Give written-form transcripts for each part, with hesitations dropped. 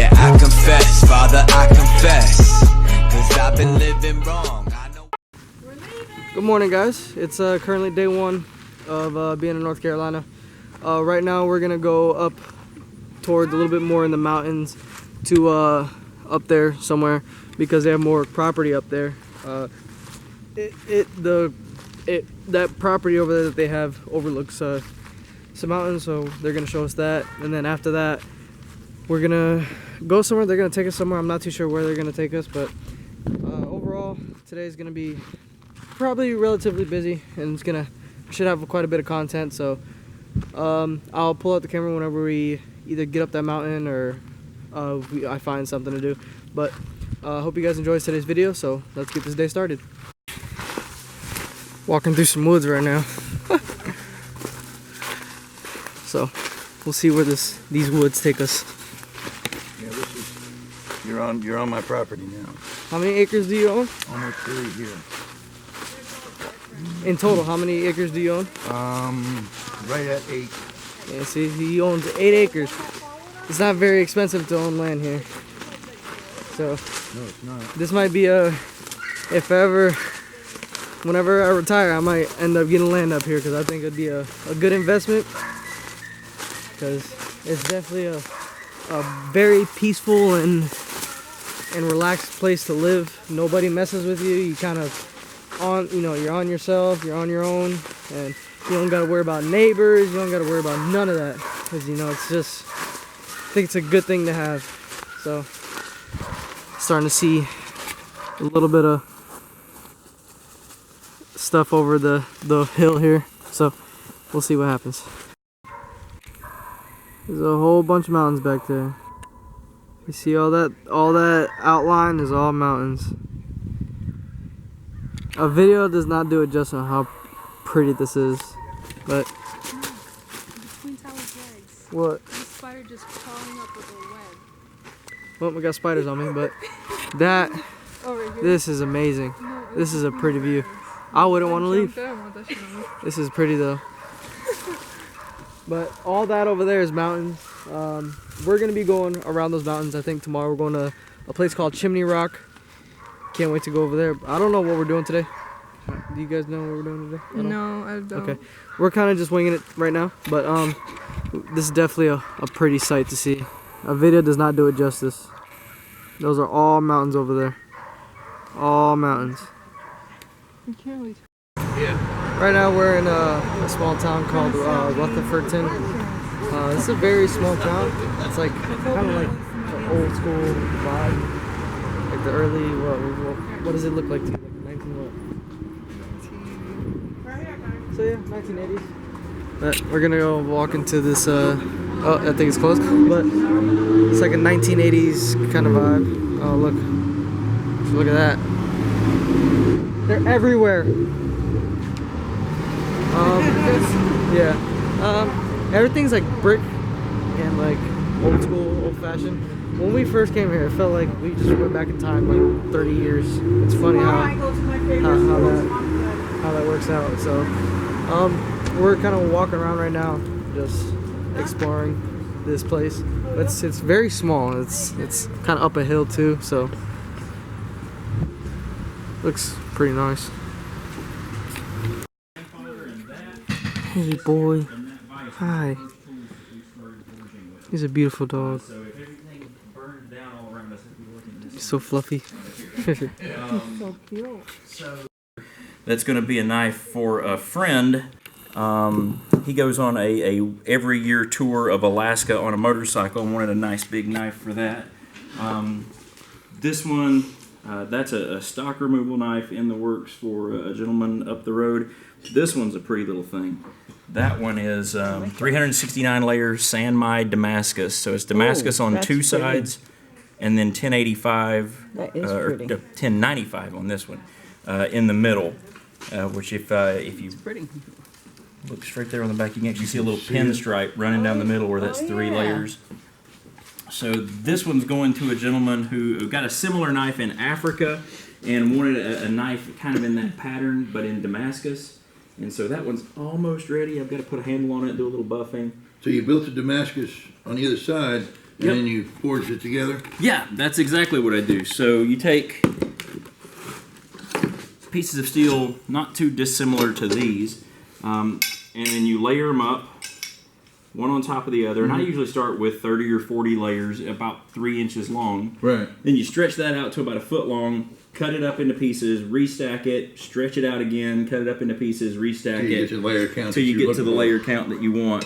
Yeah, I confess, Father, I confess, 'cause I've been living wrong. I know. Good morning, guys. It's currently day one of being in North Carolina. Right now we're gonna go up towards a little bit more in the mountains to up there somewhere because they have more property up there. That property over there that they have overlooks some mountains, so they're gonna show us that, and then after that we're gonna go somewhere. They're gonna take us somewhere. I'm not too sure where they're gonna take us, but overall today's gonna be probably relatively busy, and should have quite a bit of content. So I'll pull out the camera whenever we either get up that mountain or I find something to do. But hope you guys enjoyed today's video, so let's get this day started. Walking through some woods right now. So we'll see where these woods take us. Yeah, you're on my property now. How many acres do you own? Almost 3 here. In total, how many acres do you own? Right at 8. Yeah, see, he owns 8 acres. It's not very expensive to own land here. So No, it's not. this might be whenever I retire, I might end up getting land up here because I think it'd be a good investment, because it's definitely a very peaceful and relaxed place to live. Nobody messes with you. You kind of you're on yourself, you're on your own, and you don't got to worry about neighbors. You don't got to worry about none of that, because it's just, I think it's a good thing to have. So starting to see a little bit of stuff over the hill here, so we'll see what happens. There's a whole bunch of mountains back there. You see all that outline is all mountains. A video does not do it justice on how pretty this is, but what? The spider just crawling up with a web. Well, we got spiders on me, but Over here. this is amazing. This is a pretty view. I wouldn't want to leave. This is pretty though. But all that over there is mountains. We're gonna be going around those mountains. I think tomorrow we're going to a place called Chimney Rock. Can't wait to go over there. I don't know what we're doing today. Do you guys know what we're doing today? No, I don't. Okay, we're kind of just winging it right now, but this is definitely a pretty sight to see. A video does not do it justice. Those are all mountains over there. All mountains. I can't wait. Right now we're in a small town called Rutherfordton. It's a very small town. It's like kind of like the old school vibe, like the early what does it look like to you? Like 19 what? So yeah, 1980s. But we're gonna go walk into this. Oh, I think it's closed, but it's like a 1980s kind of vibe. Oh look at that. They're everywhere. Yeah. Everything's like brick and like old school, old fashioned. When we first came here, it felt like we just went back in time like 30 years. It's funny how that works out. So we're kind of walking around right now, just exploring this place. It's very small. It's kind of up a hill too, so looks pretty nice. Hey boy, hi. He's a beautiful dog. He's so fluffy. So cute. That's going to be a knife for a friend. He goes on a every year tour of Alaska on a motorcycle and wanted a nice big knife for that. This one, that's a stock removal knife in the works for a gentleman up the road. This one's a pretty little thing. That one is 369 layers Sanmai Damascus. So it's Damascus on two sides, and then 1085 or 1095 on this one in the middle. Which if you look straight there on the back, you can actually see a little pinstripe running down the middle where that's 3 layers. So this one's going to a gentleman who got a similar knife in Africa and wanted a knife kind of in that pattern, but in Damascus. And so that one's almost ready. I've got to put a handle on it, do a little buffing. So you built the Damascus on either side, And then you forge it together? Yeah, that's exactly what I do. So you take pieces of steel not too dissimilar to these, and then you layer them up, one on top of the other. And I usually start with 30 or 40 layers, about 3 inches long. Right. Then you stretch that out to about a foot long, cut it up into pieces, restack it, stretch it out again, cut it up into pieces, restack Till you it. get to the layer count. Until you get to the layer count that you want.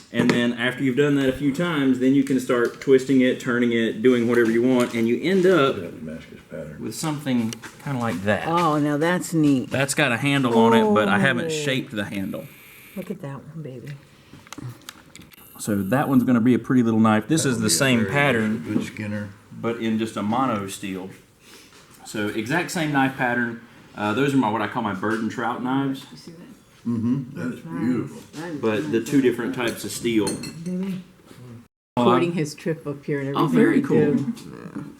And then after you've done that a few times, then you can start twisting it, turning it, doing whatever you want, and you end up Damascus pattern. with something kind of like that. Oh, now that's neat. That's got a handle on it, but I haven't shaped the handle. Look at that one, baby. So that one's going to be a pretty little knife. This is the same pattern, Good skinner. but in just a mono steel. So exact same knife pattern. Those are what I call my bird and trout knives, That is beautiful. but the two different types of steel. Recording his trip up here and everything. Oh, very we cool. do.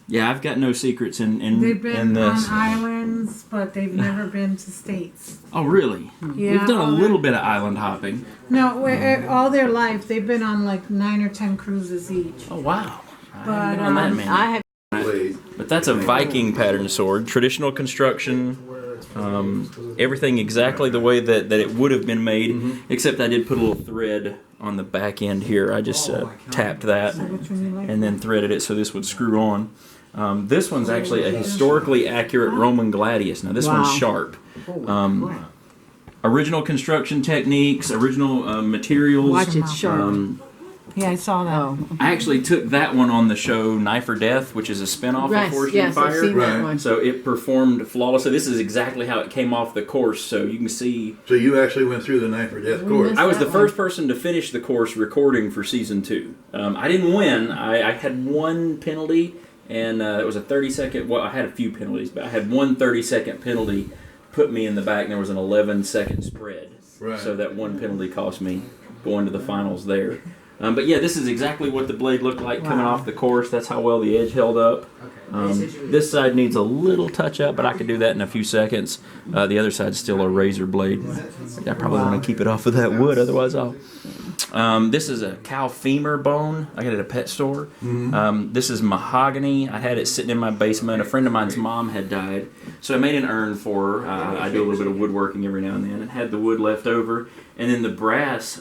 Yeah, I've got no secrets in They've been in this. on islands, but they've never been to states. Oh, really? Yeah, We've done a all little bit of island hopping. No, all their life they've been on like 9 or 10 cruises each. Oh, wow. I But, haven't been on that many. I have. Blade. But that's a Viking pattern sword, traditional construction, everything exactly the way that it would have been made, except I did put a little thread on the back end here. I just tapped that Which one you like? and then threaded it so this would screw on. This one's actually a historically accurate Roman gladius. Now this one's sharp. Original construction techniques, original materials. Watch it sharp. Yeah, I saw that. Oh, I actually took that one on the show Knife or Death, which is a spinoff right. of Forged in Yes, I've Fire. seen Right. that one. So it performed flawlessly. This is exactly how it came off the course. So you can see So you actually went through the Knife or Death course. I was the that first person to finish the course recording for season 2. I didn't win. I had one penalty, and it was a 30-second. Well, I had a few penalties, but I had one 30-second penalty put me in the back, and there was an 11-second spread. Right. So that one penalty cost me going to the finals there. But yeah, this is exactly what the blade looked like coming off the course. That's how well the edge held up. This side needs a little touch up, but I can do that in a few seconds. The other side's still a razor blade. I probably want to keep it off of that wood, otherwise I'll... this is a cow femur bone. I got it at a pet store. This is mahogany. I had it sitting in my basement. A friend of mine's mom had died, so I made an urn for her. I do a little bit of woodworking every now and then, and had the wood left over. And then the brass...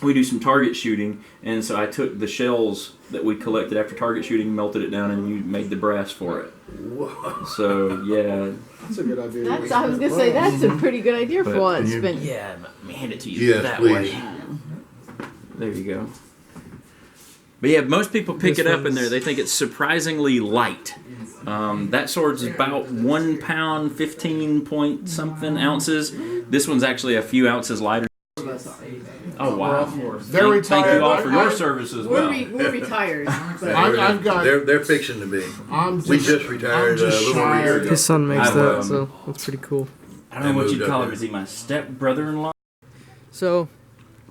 we do some target shooting, and so I took the shells that we collected after target shooting, melted it down, and we made the brass for it. Whoa. So yeah, That's a good idea. That's, I was gonna say that's a pretty good idea for But- once. you- But yeah, let me hand it to you Yes, that please. way. There you go. But yeah, most people pick This it up in one's- there. They think it's surprisingly light. That sword's about 1 pound, 15 point something ounces. This one's actually a few ounces lighter. Oh wow! They're Thank retired. you all for your service as well. we're retired. I've got. They're fixing to be. I'm We just retired a just little over a shy year of- ago. His son makes I've, that, so that's pretty cool. I don't know what moved you'd up call him. there. Is he my step brother-in-law? So,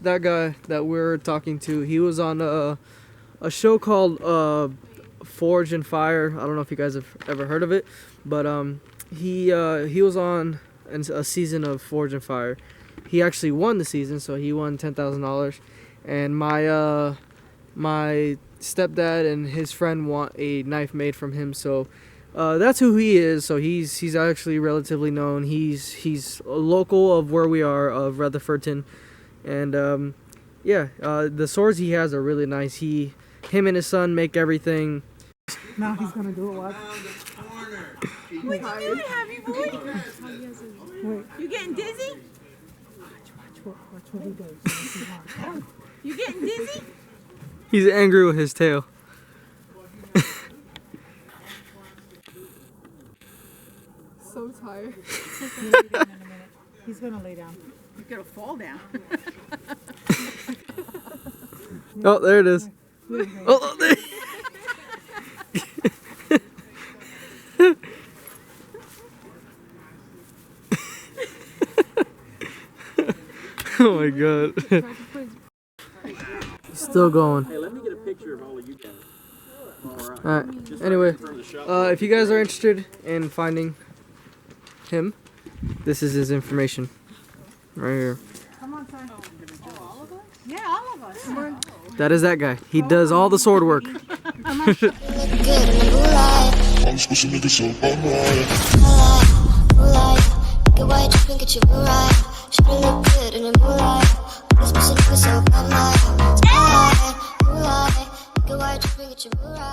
that guy that we're talking to, he was on a show called Forge and Fire. I don't know if you guys have ever heard of it, but he was on a season of Forge and Fire. He actually won the season, so he won $10,000. And my stepdad and his friend want a knife made from him, so that's who he is. So he's actually relatively known. He's a local of where we are, of Rutherfordton. And the swords he has are really nice. Him and his son make everything. Now he's gonna do it. What? What you doing, Happy Boy? You getting dizzy? Watch what he does. You getting dizzy? He's angry with his tail. So tired. He's gonna lay down. You're gonna fall down. Oh, there it is. Oh, there. Oh my god. Still going. Hey, let me get a picture of all of you guys. Alright, anyway, if you guys are interested in finding him, this is his information. Right here. Come on, son. Yeah, all of us. Come on. That is that guy. He does all the sword work. All these pussy niggas so alright. Get white, drink, get you right. She look good in the moonlight. All these pussy niggas so alright. Get white, drink, get you right.